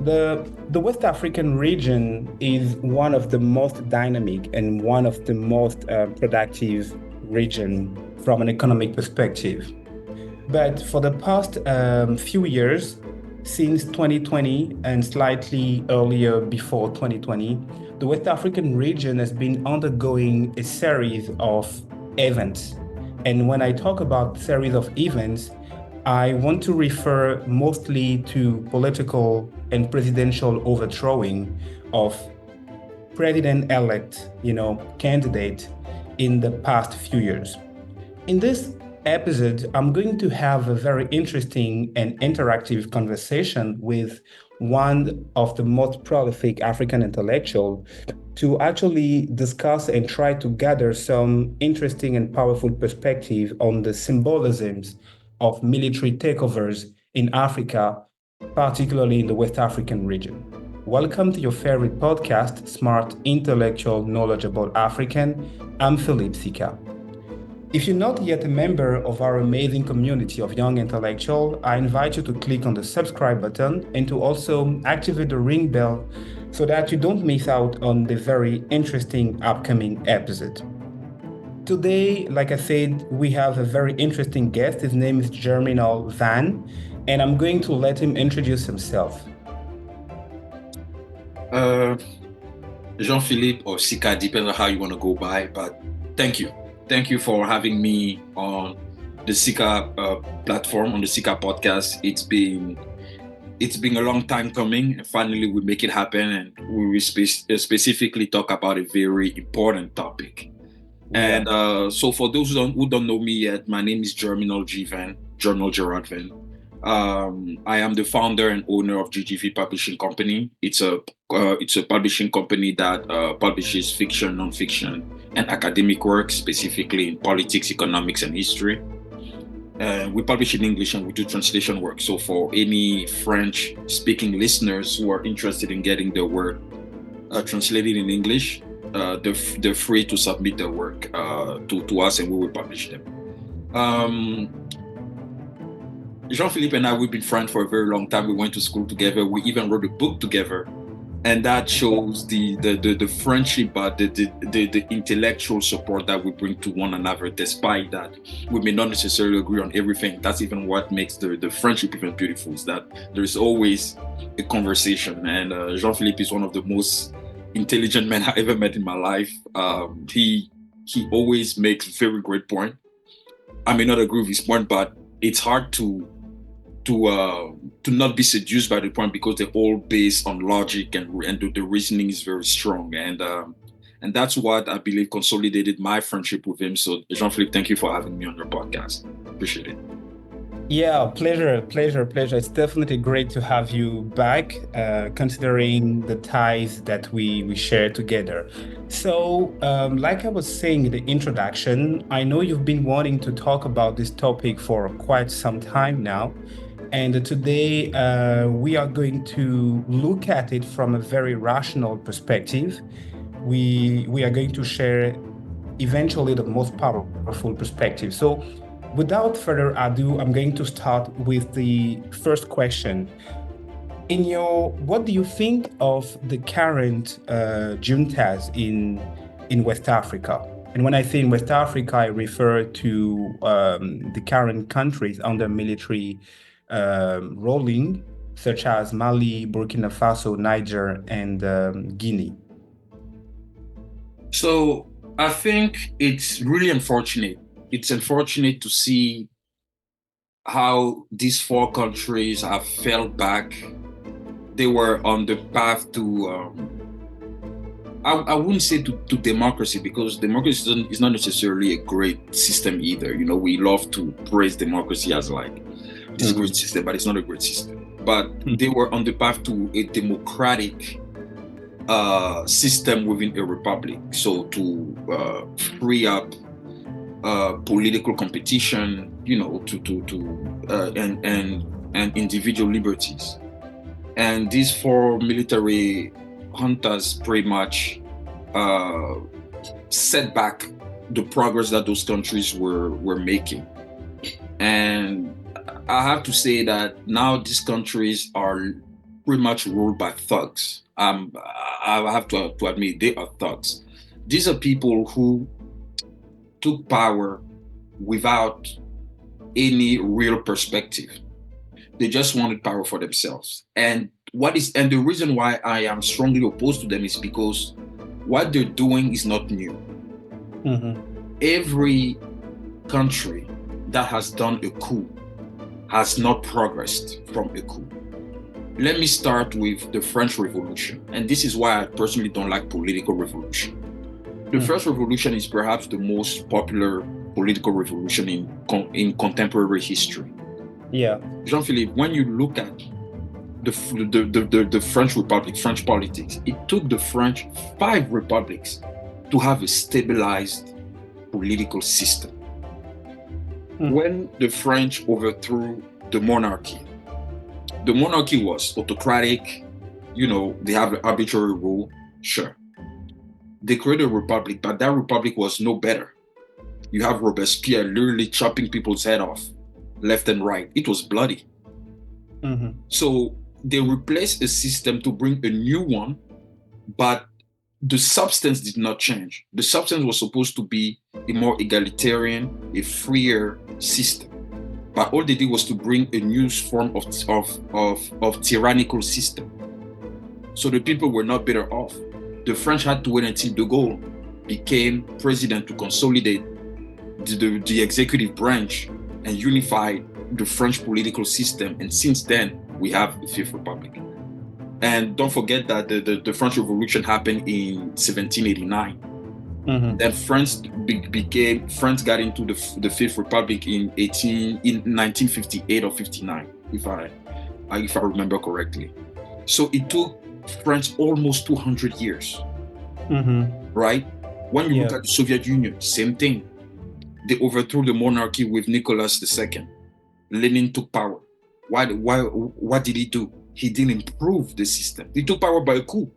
The West African region is one of the most dynamic and one of the most productive region from an economic perspective. But for the past few years, since 2020 and slightly earlier before 2020, the West African region has been undergoing a series of events. And when I talk about series of events, I want to refer mostly to political and presidential overthrowing of president-elect, candidate in the past few years. In this episode, I'm going to have a very interesting and interactive conversation with one of the most prolific African intellectuals to actually discuss and try to gather some interesting and powerful perspective on the symbolisms of military takeovers in Africa, particularly in the West African region. Welcome to your favorite podcast, Smart, Intellectual, Knowledgeable African. I'm Philippe S.I.K.A. If you're not yet a member of our amazing community of young intellectuals, I invite you to click on the subscribe button and to also activate the ring bell so that you don't miss out on the very interesting upcoming episode. Today, like I said, we have a very interesting guest. His name is Germinal Van, and I'm going to let him introduce himself. Jean-Philippe or S.I.K.A, depends on how you want to go by, but thank you. Thank you for having me on the S.I.K.A platform, on the S.I.K.A podcast. It's been a long time coming, and finally we make it happen, and we will specifically talk about a very important topic. Yeah. And so for those who don't know me yet, my name is Germinal G. Van, Germinal Gerard Van. I am the founder and owner of GGV Publishing Company. It's a publishing company that publishes fiction, nonfiction, and academic work, specifically in politics, economics, and history. We publish in English and we do translation work. So for any French-speaking listeners who are interested in getting their work translated in English, they're free to submit their work to us, and we will publish them. Jean-Philippe and I, we've been friends for a very long time. We went to school together. We even wrote a book together. And that shows the friendship, but the intellectual support that we bring to one another, despite that we may not necessarily agree on everything. That's even what makes the friendship even beautiful, is that there's always a conversation. And Jean-Philippe is one of the most intelligent men I ever met in my life. He always makes very great point. I may not agree with his point, but it's hard to not be seduced by the point, because they're all based on logic, and the reasoning is very strong, and that's what I believe consolidated my friendship with him. So Jean-Philippe, thank you for having me on your podcast. Appreciate it. Yeah, pleasure. It's definitely great to have you back, considering the ties that we share together. So, like I was saying in the introduction, I know you've been wanting to talk about this topic for quite some time now. And today we are going to look at it from a very rational perspective. We are going to share eventually the most powerful perspective. So without further ado, I'm going to start with the first question. What do you think of the current juntas in West Africa? And when I say in West Africa, I refer to the current countries under military ruling, such as Mali, Burkina Faso, Niger, and Guinea. So I think it's really unfortunate. It's unfortunate to see how these four countries have fell back. They were on the path to, I wouldn't say to democracy, because democracy is not necessarily a great system either. You know, we love to praise democracy as like this great system, but it's not a great system. But they were on the path to a democratic system within a republic. So to free up political competition, you know, and individual liberties. And these four military juntas pretty much set back the progress that those countries were making. And I have to say that now these countries are pretty much ruled by thugs. I have to admit, they are thugs. These are people who took power without any real perspective. They just wanted power for themselves. And the reason why I am strongly opposed to them is because what they're doing is not new. Every country that has done a coup has not progressed from a coup. Let me start with the French Revolution. And this is why I personally don't like political revolution. The French Revolution is perhaps the most popular political revolution in contemporary history. Yeah. Jean-Philippe, when you look at the French Republic, French politics, it took the French 5 republics to have a stabilized political system. When the French overthrew the monarchy was autocratic, they have an arbitrary rule, sure. They created a republic, but that republic was no better. You have Robespierre literally chopping people's head off left and right. It was bloody. So they replaced a system to bring a new one, but the substance did not change. The substance was supposed to be a more egalitarian, a freer system. But all they did was to bring a new form of tyrannical system. So the people were not better off. The French had to wait until de Gaulle became president to consolidate the executive branch and unify the French political system. And since then, we have the Fifth Republic. And don't forget that the French Revolution happened in 1789. Then France got into the Fifth Republic in 1958 or 59, if I remember correctly. So it took France almost 200 years, right? When you look at the Soviet Union, same thing. They overthrew the monarchy with Nicholas II. Lenin took power. What did he do? He didn't improve the system. He took power by a coup.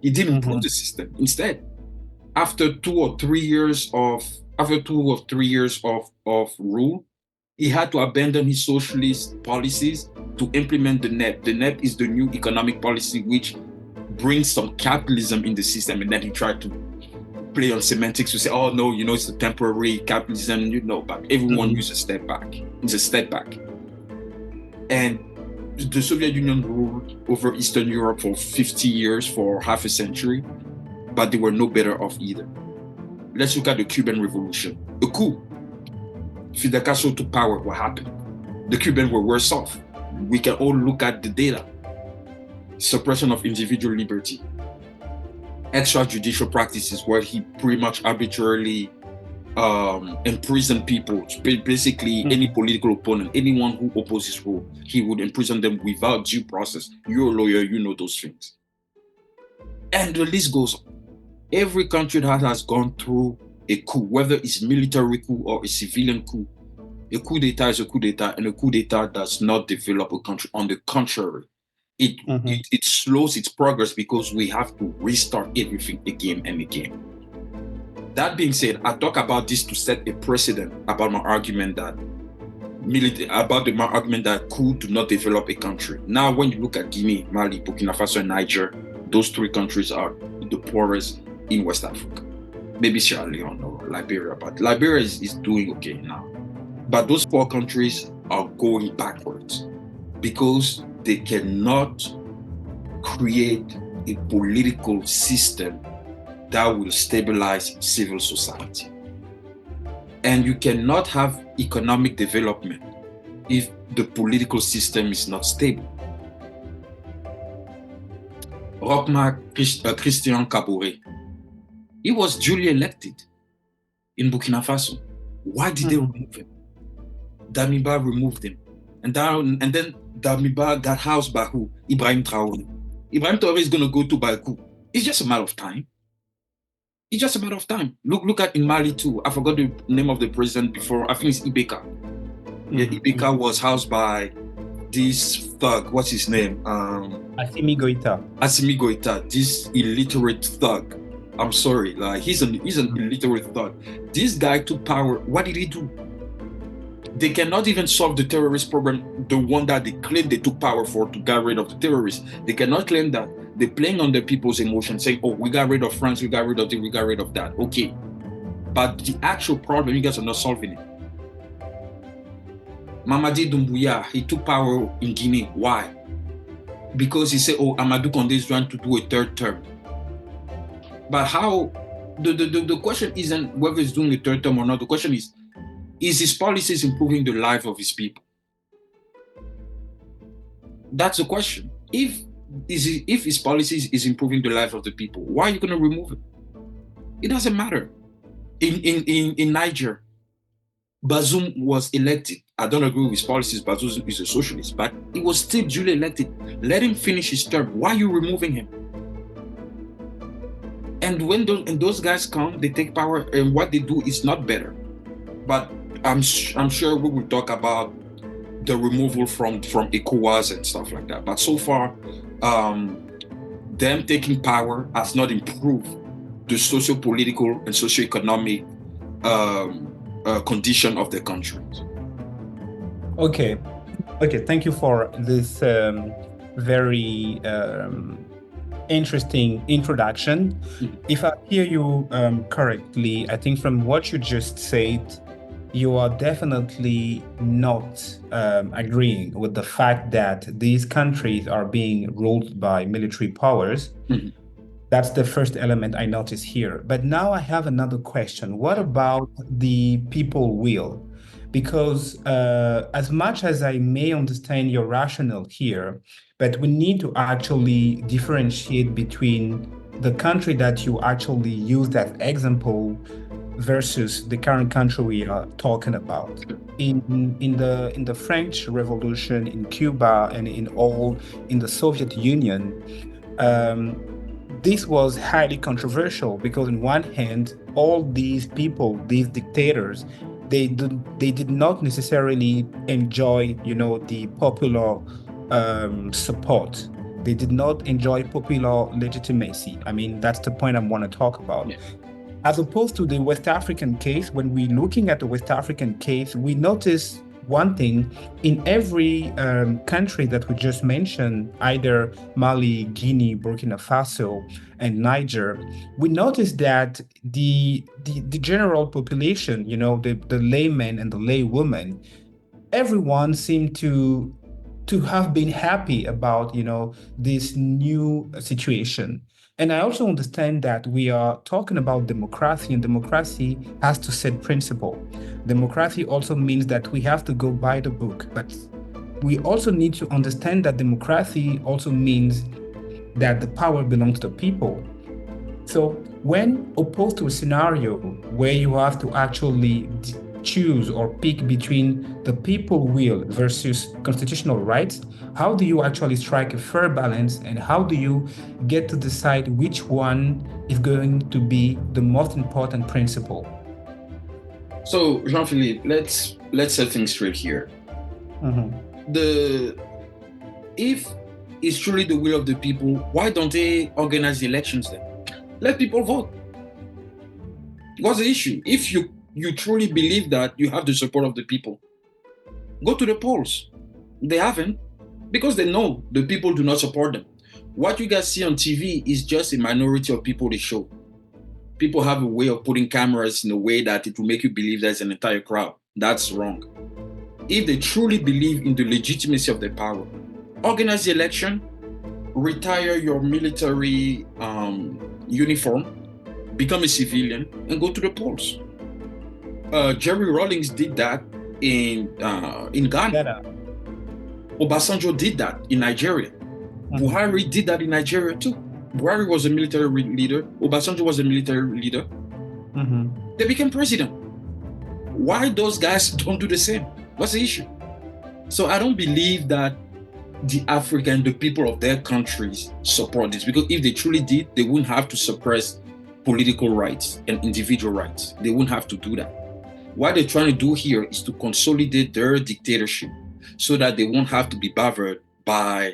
He didn't improve the system. Instead, after 2 or 3 years of rule, he had to abandon his socialist policies to implement the NEP. The NEP is the new economic policy which brings some capitalism in the system, and then he tried to play on semantics to say, oh no, it's a temporary capitalism, but everyone needs a step back. It's a step back. And the Soviet Union ruled over Eastern Europe for 50 years, for half a century, but they were no better off either. Let's look at the Cuban Revolution. A coup. Fidel Castro took power. What happened? The Cubans were worse off. We can all look at the data. Suppression of individual liberty. Extrajudicial practices where he pretty much arbitrarily imprisoned people. Basically, any political opponent, anyone who opposes rule, he would imprison them without due process. You're a lawyer, you know those things. And the list goes on. Every country that has gone through a coup, whether it's military coup or a civilian coup, a coup d'etat is a coup d'etat, and a coup d'etat does not develop a country. On the contrary, it slows its progress because we have to restart everything again and again. That being said, I talk about this to set a precedent about my argument that coup do not develop a country. Now, when you look at Guinea, Mali, Burkina Faso, and Niger, those 3 countries are the poorest in West Africa. Maybe Sierra Leone or Liberia, but Liberia is doing okay now. But those 4 countries are going backwards because they cannot create a political system that will stabilize civil society. And you cannot have economic development if the political system is not stable. Christian Kabore, he was duly elected in Burkina Faso. Why did they remove him? Damiba removed him. And then Damiba got housed by who? Ibrahim Traoré. Ibrahim Traoré is going to go to Baku. It's just a matter of time. It's just a matter of time. Look at in Mali too. I forgot the name of the president before. I think it's Ibeka. Yeah, Ibeka was housed by this thug. What's his name? Assimi Goita. This illiterate thug. I'm sorry, like he's an illiterate thug. This guy took power. What did he do? They cannot even solve the terrorist problem, the one that they claim they took power for to get rid of the terrorists. They cannot claim that. They're playing on the people's emotions, saying, oh, we got rid of France, we got rid of this, we got rid of that. Okay. But the actual problem, you guys are not solving it. Mamadi Doumbouya, he took power in Guinea. Why? Because he said, oh, Amadou Kondé is trying to do a third term. But how? The question isn't whether he's doing a third term or not. The question is his policies improving the life of his people? That's the question. If his policies is improving the life of the people, why are you going to remove it? It doesn't matter. In Niger, Bazoum was elected. I don't agree with his policies. Bazoum is a socialist, but he was still duly elected. Let him finish his term. Why are you removing him? And when those guys come, they take power, and what they do is not better. But I'm sure we will talk about the removal from ECOWAS and stuff like that. But so far, them taking power has not improved the socio-political and socio-economic condition of the country. Okay, thank you for this very interesting introduction. Mm-hmm. If I hear you correctly, I think from what you just said, you are definitely not agreeing with the fact that these countries are being ruled by military powers. Mm-hmm. That's the first element I notice here. But now I have another question. What about the people will? Because as much as I may understand your rationale here, but we need to actually differentiate between the country that you actually used as example versus the current country we are talking about. In the French Revolution, in Cuba, and in the Soviet Union, this was highly controversial because on one hand, all these people, these dictators, they did not necessarily enjoy, the popular support. They did not enjoy popular legitimacy. I mean, that's the point I want to talk about. Yeah. As opposed to the West African case, when we're looking at the West African case, we notice one thing: in every country that we just mentioned, either Mali, Guinea, Burkina Faso, and Niger, we notice that the general population, the laymen and the laywomen, everyone seemed to have been happy about, this new situation. And I also understand that we are talking about democracy, and democracy has to set principle. Democracy also means that we have to go by the book, but we also need to understand that democracy also means that the power belongs to the people. So when opposed to a scenario where you have to actually choose or pick between the people will versus constitutional rights, how do you actually strike a fair balance, and how do you get to decide which one is going to be the most important principle? So, Jean-Philippe, let's set things straight here. Mm-hmm. If it's truly the will of the people, why don't they organize the elections then? Let people vote. What's the issue? If you truly believe that you have the support of the people, go to the polls. They haven't, because they know the people do not support them. What you guys see on TV is just a minority of people they show. People have a way of putting cameras in a way that it will make you believe there's an entire crowd. That's wrong. If they truly believe in the legitimacy of their power, organize the election, retire your military uniform, become a civilian, and go to the polls. Jerry Rawlings did that in Ghana. Obasanjo did that in Nigeria. Mm-hmm. Buhari did that in Nigeria too. Buhari was a military leader. Obasanjo was a military leader. Mm-hmm. They became president. Why those guys don't do the same? What's the issue? So I don't believe that the people of their countries support this, because if they truly did, they wouldn't have to suppress political rights and individual rights. They wouldn't have to do that. What they're trying to do here is to consolidate their dictatorship so that they won't have to be bothered by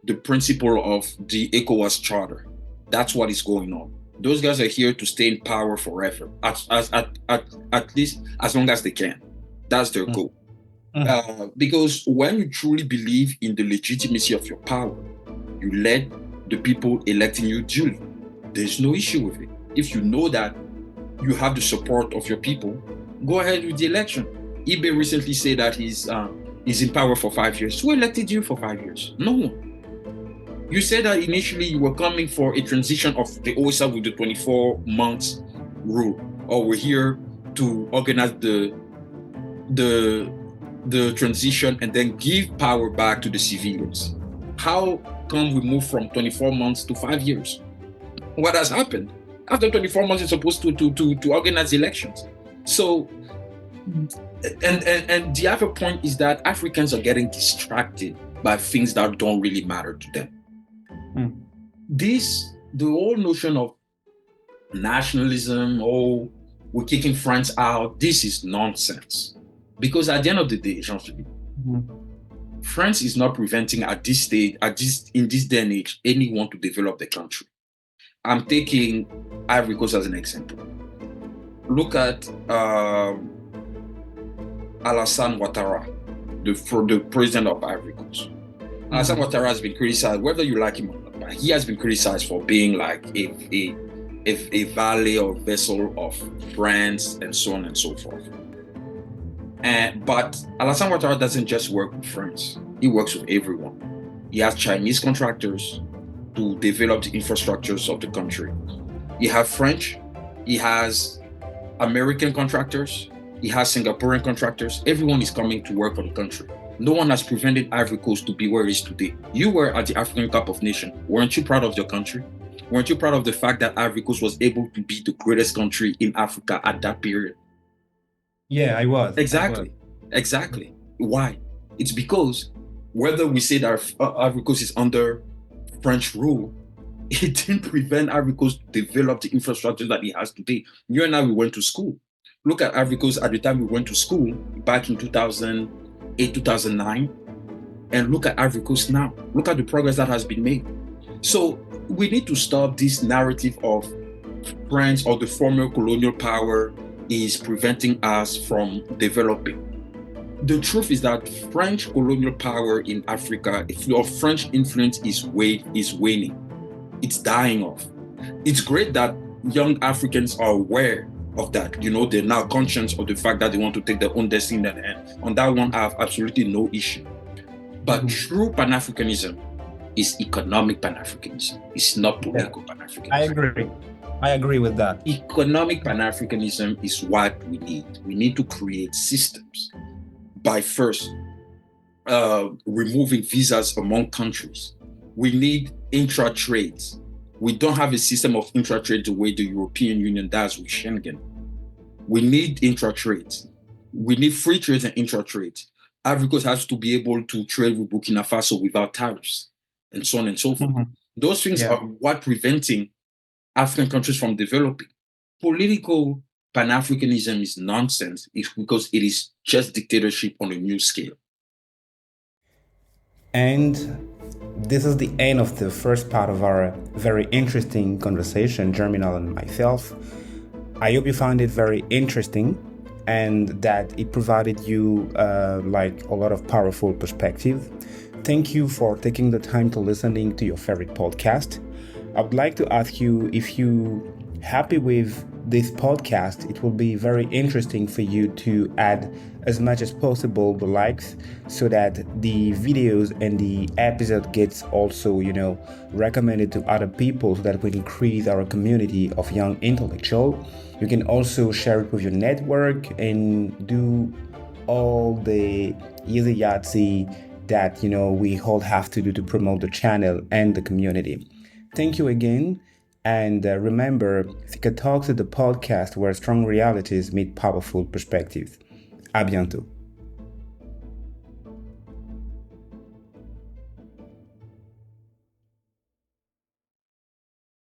the principle of the ECOWAS charter. That's what is going on. Those guys are here to stay in power forever, at least as long as they can. That's their goal. Because when you truly believe in the legitimacy of your power, you let the people electing you duly. There's no issue with it. If you know that you have the support of your people, go ahead with the election. Ibe recently said that he's in power for 5 years. Who elected you for 5 years? No one. You said that initially you were coming for a transition of the OSA with the 24 months rule, or we're here to organize the transition and then give power back to the civilians. How come we move from 24 months to 5 years? What has happened? After 24 months, you're supposed to organize elections. So, and the other point is that Africans are getting distracted by things that don't really matter to them. The whole notion of nationalism, oh, we're kicking France out, this is nonsense. Because at the end of the day, Jean-Philippe, France is not preventing at this stage, in this day and age, anyone to develop the country. I'm taking Ivory Coast as an example. Look at Alassane Ouattara, the president of Ivory Coast. Alassane Ouattara has been criticized, whether you like him or not, but he has been criticized for being like a valet or vessel of France and so on and so forth. But Alassane Ouattara doesn't just work with France. He works with everyone. He has Chinese contractors to develop the infrastructures of the country. He has French, he has American contractors, he has Singaporean contractors. Everyone is coming to work for the country. No one has prevented Ivory Coast to be where it is today. You were at the African Cup of Nations. Weren't you proud of your country? Weren't you proud of the fact that Ivory Coast was able to be the greatest country in Africa at that period? Yeah, I was. Exactly. Why? It's because whether we say that Ivory Coast is under French rule, it didn't prevent Ivory Coast to develop the infrastructure that it has today. You and I, we went to school. Look at Ivory Coast at the time we went to school back in 2008, 2009, and look at Ivory Coast now. Look at the progress that has been made. So we need to stop this narrative of France or the former colonial power is preventing us from developing. The truth is that French colonial power in Africa, or French influence is waning. It's dying off. It's great that young Africans are aware of that. You know, they're now conscious of the fact that they want to take their own destiny in their hand. On that one, I have absolutely no issue. But true Pan-Africanism is economic Pan-Africanism. It's not political Pan-Africanism. I agree with that. Economic Pan-Africanism is what we need. We need to create systems by first removing visas among countries. We need intra-trades. We don't have a system of intra-trade the way the European Union does with Schengen. We need intra-trades. We need free trades and intra-trades. Ivory Coast has to be able to trade with Burkina Faso without tariffs, and so on and so forth. Those things are what preventing African countries from developing. Political Pan-Africanism is nonsense. It's because it is just dictatorship on a new scale. And this is the end of the first part of our very interesting conversation, Germinal and myself. I hope you found it very interesting and that it provided you like a lot of powerful perspective. Thank you for taking the time to listening to your favorite podcast. I would like to ask you, if you happy with this podcast, it will be very interesting for you to add as much as possible the likes so that the videos and the episode gets also, recommended to other people so that we increase our community of young intellectuals. You can also share it with your network and do all the easy yahtzee that, we all have to do to promote the channel and the community. Thank you again. And remember, S.I.K.A. Talks is the podcast where strong realities meet powerful perspectives. À bientôt.